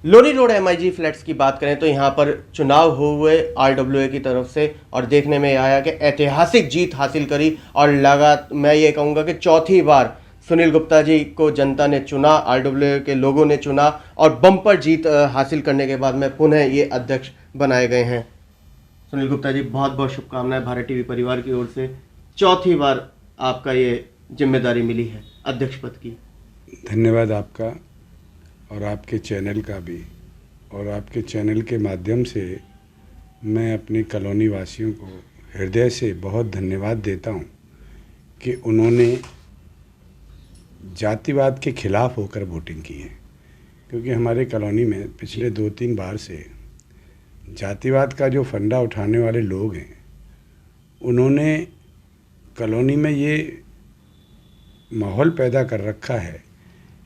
Loni road MIG flats की बात करें तो यहाँ पर चुनाव हुए आरडब्ल्यूए की तरफ से और देखने में आया कि ऐतिहासिक जीत हासिल करी और मैं ये कहूँगा कि चौथी बार सुनील गुप्ता जी को जनता ने चुना, आरडब्ल्यूए के लोगों ने चुना और बम्पर जीत हासिल करने के बाद में पुनः ये अध्यक्ष बनाए गए हैं। सुनील गुप्ता जी, बहुत बहुत शुभकामनाएं भारत टीवी परिवार की ओर से। चौथी बार आपका ये जिम्मेदारी मिली है अध्यक्ष पद की। धन्यवाद आपका और आपके चैनल का भी, और आपके चैनल के माध्यम से मैं अपनी कॉलोनी वासियों को हृदय से बहुत धन्यवाद देता हूं कि उन्होंने जातिवाद के खिलाफ होकर वोटिंग की है। क्योंकि हमारे कॉलोनी में पिछले 2-3 बार से जातिवाद का जो फंडा उठाने वाले लोग हैं, उन्होंने कॉलोनी में ये माहौल पैदा कर रखा है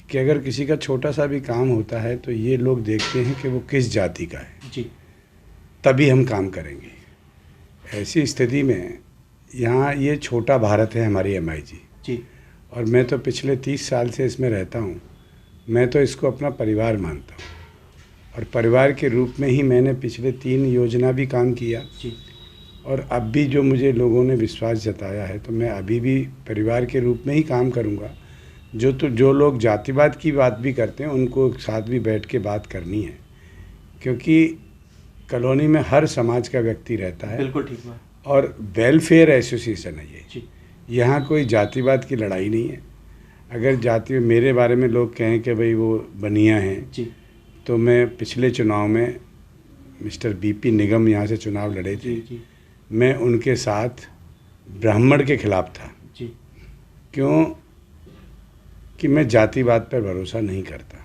कि अगर किसी का छोटा सा भी काम होता है तो ये लोग देखते हैं कि वो किस जाति का है जी, तभी हम काम करेंगे। ऐसी स्थिति में यहाँ ये छोटा भारत है हमारी एमआईजी जी, और मैं तो पिछले 30 साल से इसमें रहता हूँ। मैं तो इसको अपना परिवार मानता हूँ और परिवार के रूप में ही मैंने पिछले 3 योजना भी काम किया जी। और अब भी जो मुझे लोगों ने विश्वास जताया है तो मैं अभी भी परिवार के रूप में ही काम करूँगा। जो लोग जातिवाद की बात भी करते हैं उनको साथ भी बैठ के बात करनी है, क्योंकि कॉलोनी में हर समाज का व्यक्ति रहता है। बिल्कुल ठीक बात। और वेलफेयर एसोसिएशन है ये, यहाँ कोई जातिवाद की लड़ाई नहीं है। अगर जाति मेरे बारे में लोग कहें कि भाई वो बनिया हैं जी, तो मैं पिछले चुनाव में मिस्टर बीपी निगम यहाँ से चुनाव लड़े थे जी। मैं उनके साथ ब्राह्मण के खिलाफ था जी। क्यों कि मैं जातिवाद पर भरोसा नहीं करता।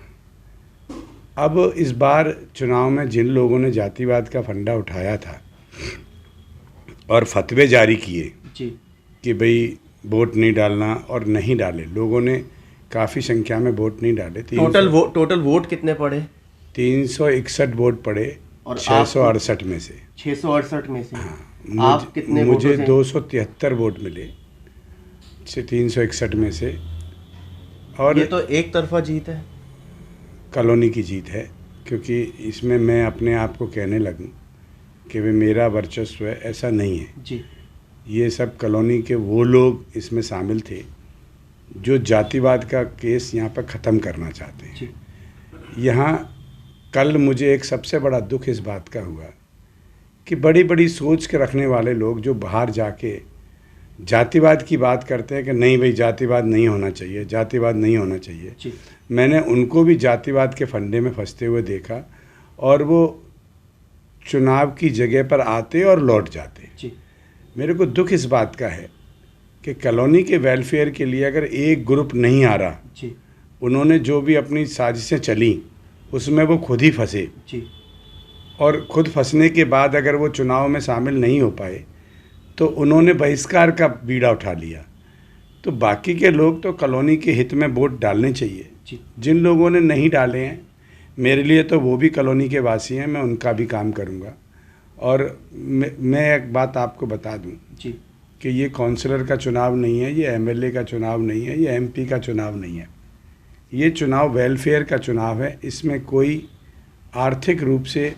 अब इस बार चुनाव में जिन लोगों ने जातिवाद का फंडा उठाया था और फतवे जारी किए जी कि भाई वोट नहीं डालना, और नहीं डाले लोगों ने, काफ़ी संख्या में वोट नहीं डाले। टोटल वोट कितने पड़े? 361 वोट पड़े और 668 में से 668 में से हाँ, आप कितने? मुझे 273 वोट मिले 361 में से। और ये तो एक तरफा जीत है, कॉलोनी की जीत है। क्योंकि इसमें मैं अपने आप को कहने लगूं कि वे मेरा वर्चस्व है, ऐसा नहीं है जी। ये सब कॉलोनी के वो लोग इसमें शामिल थे जो जातिवाद का केस यहाँ पर ख़त्म करना चाहते हैं। यहाँ कल मुझे एक सबसे बड़ा दुख इस बात का हुआ कि बड़ी बड़ी सोच के रखने वाले लोग जो बाहर जाके जातिवाद की बात करते हैं कि नहीं भाई जातिवाद नहीं होना चाहिए, जातिवाद नहीं होना चाहिए। मैंने उनको भी जातिवाद के फंडे में फंसते हुए देखा और वो चुनाव की जगह पर आते और लौट जाते। मेरे को दुख इस बात का है कि कॉलोनी के वेलफेयर के लिए अगर एक ग्रुप नहीं आ रहा, उन्होंने जो भी अपनी साजिशें चली उसमें वो खुद ही फंसे और खुद फंसने के बाद अगर वो चुनाव में शामिल नहीं हो पाए तो उन्होंने बहिष्कार का बीड़ा उठा लिया। तो बाकी के लोग तो कॉलोनी के हित में वोट डालने चाहिए। जिन लोगों ने नहीं डाले हैं, मेरे लिए तो वो भी कॉलोनी के वासी हैं, मैं उनका भी काम करूंगा। और मैं एक बात आपको बता दूं जी कि ये काउंसलर का चुनाव नहीं है, ये एमएलए का चुनाव नहीं है, ये एमपी का चुनाव नहीं है। ये चुनाव वेलफेयर का चुनाव है। इसमें कोई आर्थिक रूप से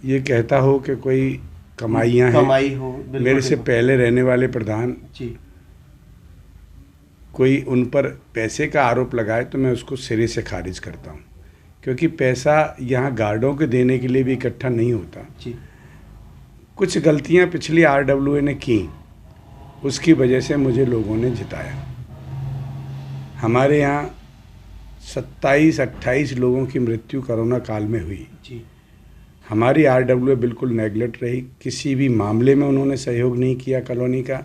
ये कहता हो कि कोई कमाई हो, मेरे से पहले रहने वाले प्रधान जी कोई उन पर पैसे का आरोप लगाए तो मैं उसको सिरे से खारिज करता हूं, क्योंकि पैसा यहाँ गार्डों के देने के लिए भी इकट्ठा नहीं होता जी। कुछ गलतियां पिछली आरडब्ल्यूए ने की, उसकी वजह से मुझे लोगों ने जिताया। हमारे यहाँ 27-28 लोगों की मृत्यु कोरोना काल में हुई जी। हमारी आरडब्ल्यूए बिल्कुल नेगलेक्ट रही, किसी भी मामले में उन्होंने सहयोग नहीं किया कॉलोनी का,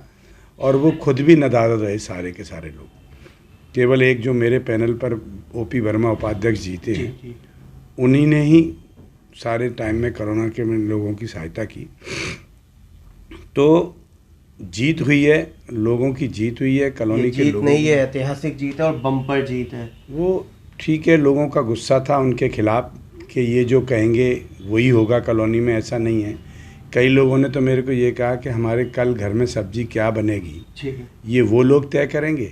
और वो खुद भी नदारद रहे सारे के सारे लोग। केवल एक जो मेरे पैनल पर ओपी वर्मा उपाध्यक्ष जीते हैं, उन्हीं ने ही सारे टाइम में कोरोना के लोगों की सहायता की। तो जीत हुई है, लोगों की जीत हुई है, कॉलोनी के लोगों नहीं है, ऐतिहासिक जीत है और बम्पर जीत है। वो ठीक है, लोगों का गुस्सा था उनके खिलाफ कि ये जो कहेंगे वही होगा कॉलोनी में, ऐसा नहीं है। कई लोगों ने तो मेरे को ये कहा कि हमारे कल घर में सब्जी क्या बनेगी, ये वो लोग तय करेंगे।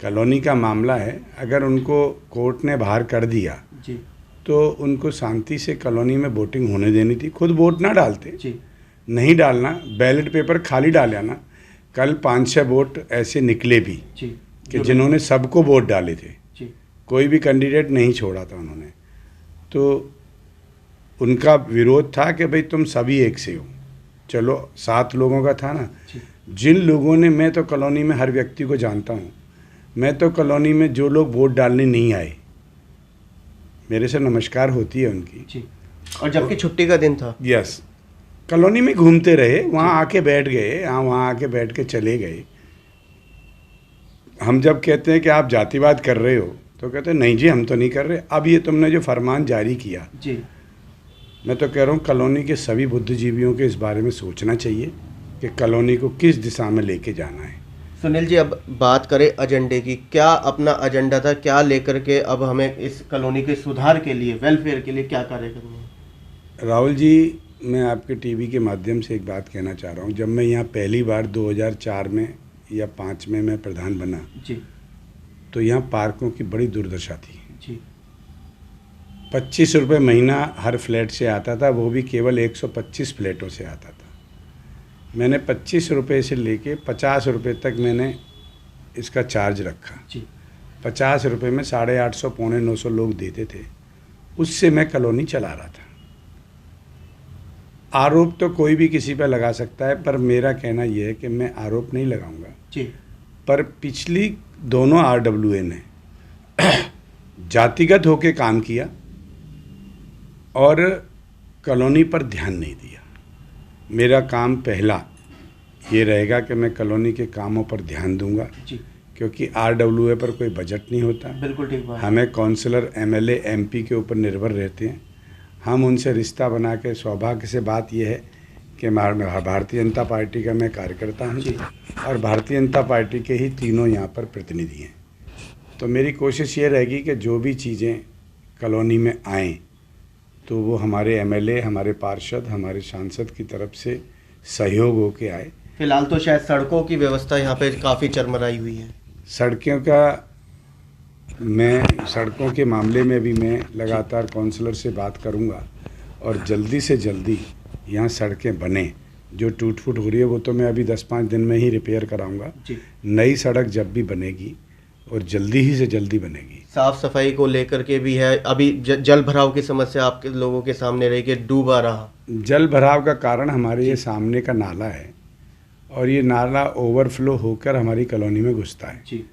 कॉलोनी का मामला है, अगर उनको कोर्ट ने बाहर कर दिया जी, तो उनको शांति से कॉलोनी में वोटिंग होने देनी थी। खुद वोट ना डालते, जी नहीं डालना, बैलेट पेपर खाली डाल आना। कल 5-6 वोट ऐसे निकले भी जी कि जिन्होंने सबको वोट डाले थे, जी कोई भी कैंडिडेट नहीं छोड़ा था उन्होंने। तो उनका विरोध था कि भाई तुम सभी एक से हो। चलो 7 लोगों का था ना। जी जिन लोगों ने, मैं तो कॉलोनी में हर व्यक्ति को जानता हूँ, मैं तो कॉलोनी में जो लोग वोट डालने नहीं आए, मेरे से नमस्कार होती है उनकी। जी। और जबकि छुट्टी का दिन था। यस, कॉलोनी में घूमते रहे, वहाँ आके बैठ गए, वहाँ आके बैठ के चले गए। हम जब कहते हैं कि आप जातिवाद कर रहे हो तो कहते हैं नहीं जी हम तो नहीं कर रहे। अब ये तुमने जो फरमान जारी किया, जी मैं तो कह रहा हूँ कॉलोनी के सभी बुद्धिजीवियों के इस बारे में सोचना चाहिए कि कॉलोनी को किस दिशा में लेके जाना है। सुनील जी, अब बात करें एजेंडे की, क्या अपना एजेंडा था, क्या लेकर के अब हमें इस कॉलोनी के सुधार के लिए, वेलफेयर के लिए क्या कार्य करना है? राहुल जी, मैं आपके टीवी के माध्यम से एक बात कहना चाह रहा हूँ। जब मैं यहाँ पहली बार 2004 में या 5 में मैं प्रधान बना जी, तो यहाँ पार्कों की बड़ी दुर्दशा थी जी 25 रुपये महीना हर फ्लैट से आता था, वो भी केवल 125 फ्लैटों से आता था। मैंने 25 रुपये से लेके 50 रुपये तक मैंने इसका चार्ज रखा जी 50 रुपये में 850 पौने 900 लोग देते थे, उससे मैं कॉलोनी चला रहा था। आरोप तो कोई भी किसी पर लगा सकता है, पर मेरा कहना यह है कि मैं आरोप नहीं लगाऊंगा जी। पर पिछली दोनों RWA ने जातिगत होकर काम किया और कॉलोनी पर ध्यान नहीं दिया। मेरा काम पहला ये रहेगा कि मैं कॉलोनी के कामों पर ध्यान दूंगा जी, क्योंकि RWA पर कोई बजट नहीं होता। बिल्कुल ठीक बात। हमें काउंसलर, MLA, MP के ऊपर निर्भर रहते हैं। हम उनसे रिश्ता बना के, सौभाग्य से बात यह है कि भारतीय जनता पार्टी का मैं कार्यकर्ता हूँ और भारतीय जनता पार्टी के ही तीनों यहाँ पर प्रतिनिधि हैं। तो मेरी कोशिश ये रहेगी कि जो भी चीज़ें कॉलोनी में आएँ तो वो हमारे MLA, हमारे पार्षद, हमारे सांसद की तरफ से सहयोग हो के आए। फिलहाल तो शायद सड़कों की व्यवस्था यहाँ पे काफ़ी चरमराई हुई है। सड़कों के मामले में भी मैं लगातार काउंसलर से बात करूंगा और जल्दी से जल्दी यहाँ सड़कें बने। जो टूट फूट हो रही है वो तो मैं अभी 10-5 दिन में ही रिपेयर कराऊंगा। नई सड़क जब भी बनेगी और जल्दी ही से जल्दी बनेगी। साफ सफाई को लेकर के भी है, अभी जल भराव की समस्या आपके लोगों के सामने रही कि डूबा रहा। जल भराव का कारण हमारे ये सामने का नाला है और ये नाला ओवरफ्लो होकर हमारी कॉलोनी में घुसता है। जी,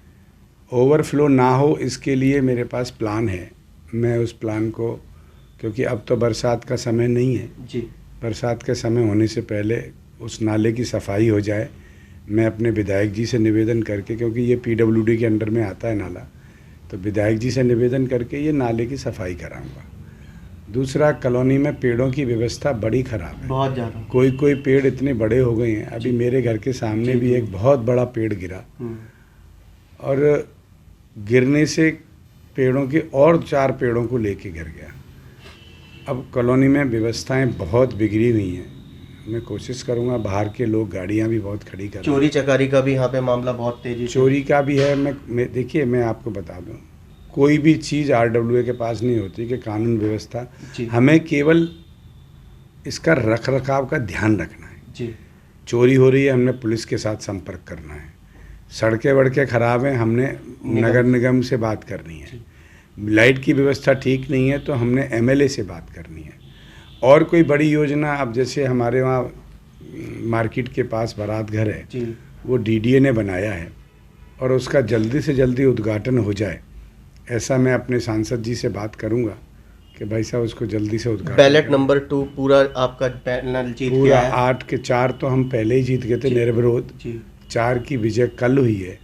ओवरफ्लो ना हो इसके लिए मेरे पास प्लान है। मैं उस प्लान को, क्योंकि अब तो बरसात का समय नहीं है जी, बरसात के समय होने से पहले उस नाले की सफाई हो जाए। मैं अपने विधायक जी से निवेदन करके, क्योंकि ये PWD के अंडर में आता है नाला, तो विधायक जी से निवेदन करके ये नाले की सफाई कराऊंगा। दूसरा, कॉलोनी में पेड़ों की व्यवस्था बड़ी ख़राब है, बहुत ज़्यादा। कोई पेड़ इतने बड़े हो गए हैं। अभी मेरे घर के सामने भी एक बहुत बड़ा पेड़ गिरा और गिरने से पेड़ों के और 4 पेड़ों को लेके गिर गया। अब कॉलोनी में व्यवस्थाएं बहुत बिगड़ी हुई हैं। मैं कोशिश करूंगा, बाहर के लोग गाड़ियां भी बहुत खड़ी कर, चोरी चकारी का भी यहाँ पे मामला बहुत तेजी से, चोरी का भी है। देखिए, मैं आपको बता दूं, कोई भी चीज़ RWA के पास नहीं होती कि कानून व्यवस्था। हमें केवल इसका रख रखाव का ध्यान रखना है जी। चोरी हो रही है, हमने पुलिस के साथ संपर्क करना है। सड़कें वड़कें ख़राब हैं, हमने नगर निगम से बात करनी है। लाइट की व्यवस्था ठीक नहीं है तो हमने MLA से बात करनी है। और कोई बड़ी योजना, अब जैसे हमारे वहाँ मार्केट के पास बारात घर है जी, वो DDA ने बनाया है और उसका जल्दी से जल्दी उद्घाटन हो जाए, ऐसा मैं अपने सांसद जी से बात करूँगा कि भाई साहब उसको जल्दी से उद्घाटन। बैलेट नंबर 2 पूरा आपका पैनल जीत पूरा गया है। 8 के 4 तो हम पहले ही जीत गए थे निर्विरोध। 4 की विजय कल हुई है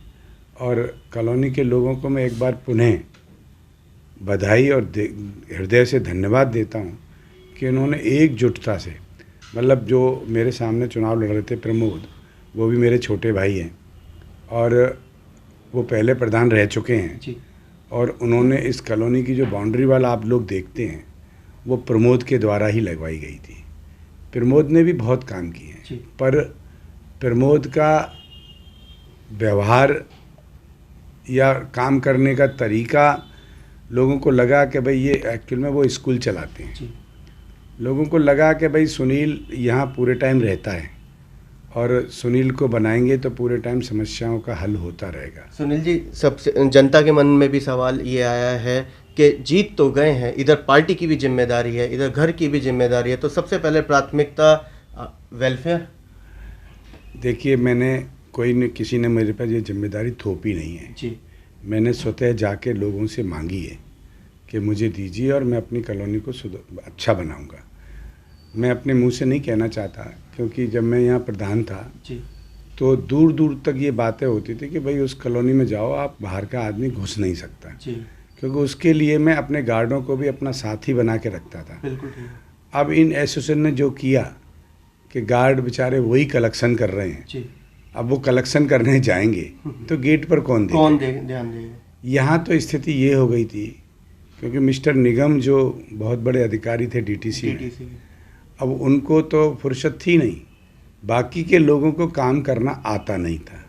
और कॉलोनी के लोगों को मैं एक बार पुनः बधाई और हृदय से धन्यवाद देता हूं कि उन्होंने एकजुटता से, मतलब जो मेरे सामने चुनाव लड़ रहे थे प्रमोद, वो भी मेरे छोटे भाई हैं और वो पहले प्रधान रह चुके हैं जी। और उन्होंने इस कॉलोनी की जो बाउंड्री वाल आप लोग देखते हैं वो प्रमोद के द्वारा ही लगवाई गई थी। प्रमोद ने भी बहुत काम किए हैं, पर प्रमोद का व्यवहार या काम करने का तरीका लोगों को लगा कि भाई ये एक्चुअल में वो स्कूल चलाते हैं। जी। लोगों को लगा कि भाई सुनील यहाँ पूरे टाइम रहता है और सुनील को बनाएंगे तो पूरे टाइम समस्याओं का हल होता रहेगा। सुनील जी, सबसे जनता के मन में भी सवाल ये आया है कि जीत तो गए हैं, इधर पार्टी की भी जिम्मेदारी है, इधर घर की भी जिम्मेदारी है, तो सबसे पहले प्राथमिकता वेलफेयर। देखिए, किसी ने मेरे पास ये जिम्मेदारी थोपी नहीं है जी। मैंने स्वतः जाके लोगों से मांगी है कि मुझे दीजिए और मैं अपनी कॉलोनी को अच्छा बनाऊंगा। मैं अपने मुंह से नहीं कहना चाहता, क्योंकि जब मैं यहाँ प्रधान था जी। तो दूर दूर तक ये बातें होती थी कि भाई उस कॉलोनी में जाओ, आप बाहर का आदमी घुस नहीं सकता। जी। क्योंकि उसके लिए मैं अपने गार्डों को भी अपना साथी बना के रखता था। बिल्कुल ठीक। अब इन एसोसिएशन ने जो किया कि गार्ड बेचारे वही कलेक्शन कर रहे हैं। जी। अब वो कलेक्शन करने जाएंगे तो गेट पर कौन ध्यान देगा। यहाँ तो स्थिति ये हो गई थी, क्योंकि मिस्टर निगम जो बहुत बड़े अधिकारी थे डीटीसी में, अब उनको तो फुर्सत थी नहीं, बाकी के लोगों को काम करना आता नहीं था,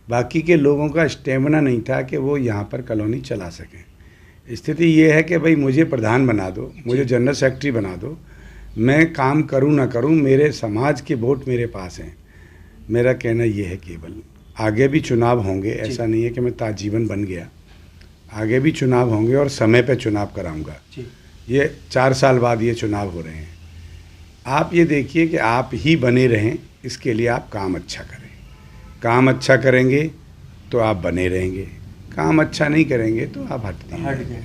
बाकी के लोगों का स्टेमिना नहीं था कि वो यहाँ पर कॉलोनी चला सकें। स्थिति ये है कि भाई मुझे प्रधान बना दो, मुझे जनरल सेक्रेटरी बना दो, मैं काम करूँ ना करूँ, मेरे समाज के वोट मेरे पास हैं। मेरा कहना ये है, केवल आगे भी चुनाव होंगे, ऐसा नहीं है कि मैं ताजीवन बन गया, आगे भी चुनाव होंगे और समय पे चुनाव कराऊंगा। ये 4 साल बाद ये चुनाव हो रहे हैं। आप ये देखिए कि आप ही बने रहें, इसके लिए आप काम अच्छा करें। काम अच्छा करेंगे तो आप बने रहेंगे, काम अच्छा नहीं करेंगे तो आप हट जाएंगे।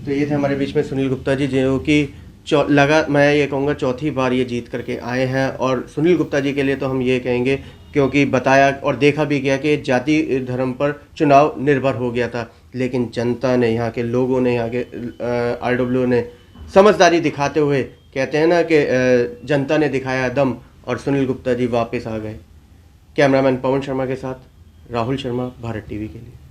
तो ये थे हमारे बीच में सुनील गुप्ता जी, जो कि मैं ये कहूँगा चौथी बार ये जीत करके आए हैं। और सुनील गुप्ता जी के लिए तो हम ये कहेंगे, क्योंकि बताया और देखा भी गया कि जाति धर्म पर चुनाव निर्भर हो गया था, लेकिन जनता ने, यहाँ के लोगों ने, यहाँ के RW ने समझदारी दिखाते हुए, कहते हैं ना कि जनता ने दिखाया दम और सुनील गुप्ता जी वापस आ गए। कैमरामैन पवन शर्मा के साथ राहुल शर्मा, भारत TV के लिए।